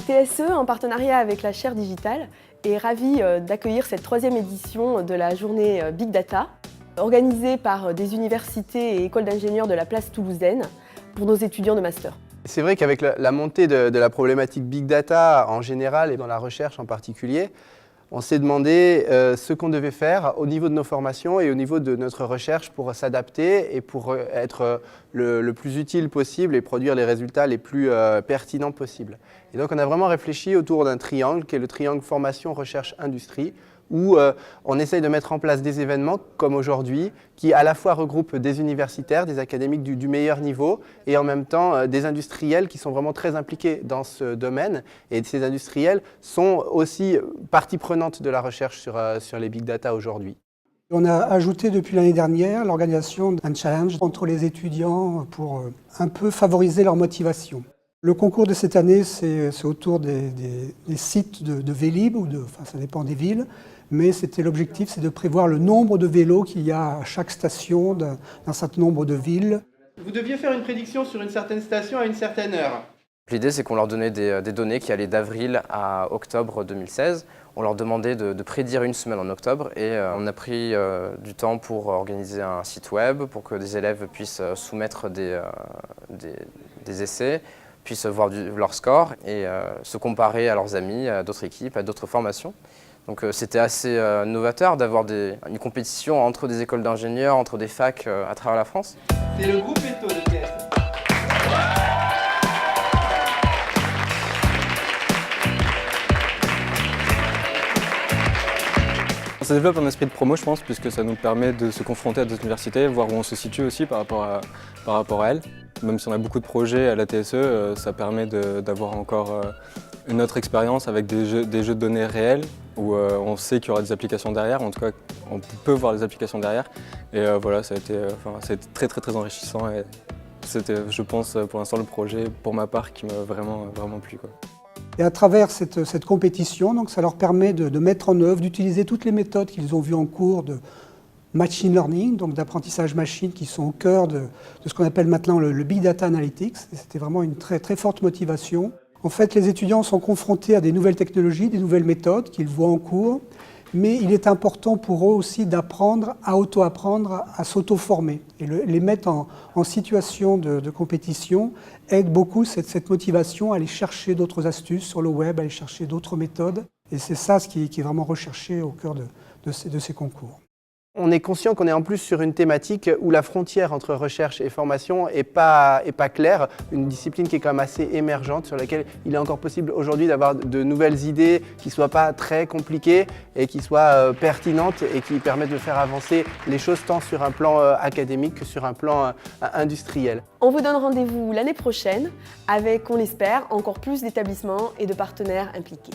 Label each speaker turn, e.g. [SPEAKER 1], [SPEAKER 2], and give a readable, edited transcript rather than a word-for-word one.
[SPEAKER 1] TSE, en partenariat avec la Chaire Digitale, est ravie d'accueillir cette 3e édition de la journée Big Data, organisée par des universités et écoles d'ingénieurs de la place toulousaine pour nos étudiants de master.
[SPEAKER 2] C'est vrai qu'avec la montée de la problématique Big Data en général et dans la recherche en particulier, on s'est demandé ce qu'on devait faire au niveau de nos formations et au niveau de notre recherche pour s'adapter et pour être le plus utile possible et produire les résultats les plus pertinents possibles. Et donc on a vraiment réfléchi autour d'un triangle qui est le triangle formation, recherche, industrie, où on essaye de mettre en place des événements comme aujourd'hui qui à la fois regroupent des universitaires, des académiques du meilleur niveau et en même temps des industriels qui sont vraiment très impliqués dans ce domaine. Et ces industriels sont aussi partie prenante de la recherche sur les big data aujourd'hui.
[SPEAKER 3] On a ajouté depuis l'année dernière l'organisation d'un challenge entre les étudiants pour un peu favoriser leur motivation. Le concours de cette année, c'est autour des sites de Vélib, ça dépend des villes, mais l'objectif, c'est de prévoir le nombre de vélos qu'il y a à chaque station d'un certain nombre de villes.
[SPEAKER 2] Vous deviez faire une prédiction sur une certaine station à une certaine heure.
[SPEAKER 4] L'idée, c'est qu'on leur donnait des données qui allaient d'avril à octobre 2016. On leur demandait de prédire une semaine en octobre et on a pris du temps pour organiser un site web, pour que des élèves puissent soumettre des essais, puissent voir leur score et se comparer à leurs amis, à d'autres équipes, à d'autres formations. Donc c'était assez novateur d'avoir une compétition entre des écoles d'ingénieurs, entre des facs à travers la France.
[SPEAKER 2] C'est le groupe Eto de TS.
[SPEAKER 5] Ça développe un esprit de promo, je pense, puisque ça nous permet de se confronter à d'autres universités, voir où on se situe aussi par rapport à elles. Même si on a beaucoup de projets à la TSE, ça permet d'avoir encore une autre expérience avec des jeux de données réels, où on sait qu'il y aura des applications derrière, en tout cas on peut voir les applications derrière. Et voilà, ça a été très enrichissant et c'était, je pense, pour l'instant le projet, pour ma part, qui m'a vraiment plu, quoi.
[SPEAKER 3] Et à travers cette compétition, donc, ça leur permet de mettre en œuvre, d'utiliser toutes les méthodes qu'ils ont vues en cours de machine learning, donc d'apprentissage machine, qui sont au cœur de ce qu'on appelle maintenant le Big Data Analytics. C'était vraiment une très forte motivation. En fait, les étudiants sont confrontés à des nouvelles technologies, des nouvelles méthodes qu'ils voient en cours, mais il est important pour eux aussi d'apprendre à auto-apprendre, à s'auto-former. Et les mettre en situation de compétition aide beaucoup cette motivation à aller chercher d'autres astuces sur le web, à aller chercher d'autres méthodes. Et c'est ça ce qui est vraiment recherché au cœur de ces concours.
[SPEAKER 2] On est conscient qu'on est en plus sur une thématique où la frontière entre recherche et formation n'est pas claire, une discipline qui est quand même assez émergente, sur laquelle il est encore possible aujourd'hui d'avoir de nouvelles idées qui ne soient pas très compliquées et qui soient pertinentes et qui permettent de faire avancer les choses tant sur un plan académique que sur un plan industriel.
[SPEAKER 1] On vous donne rendez-vous l'année prochaine avec, on l'espère, encore plus d'établissements et de partenaires impliqués.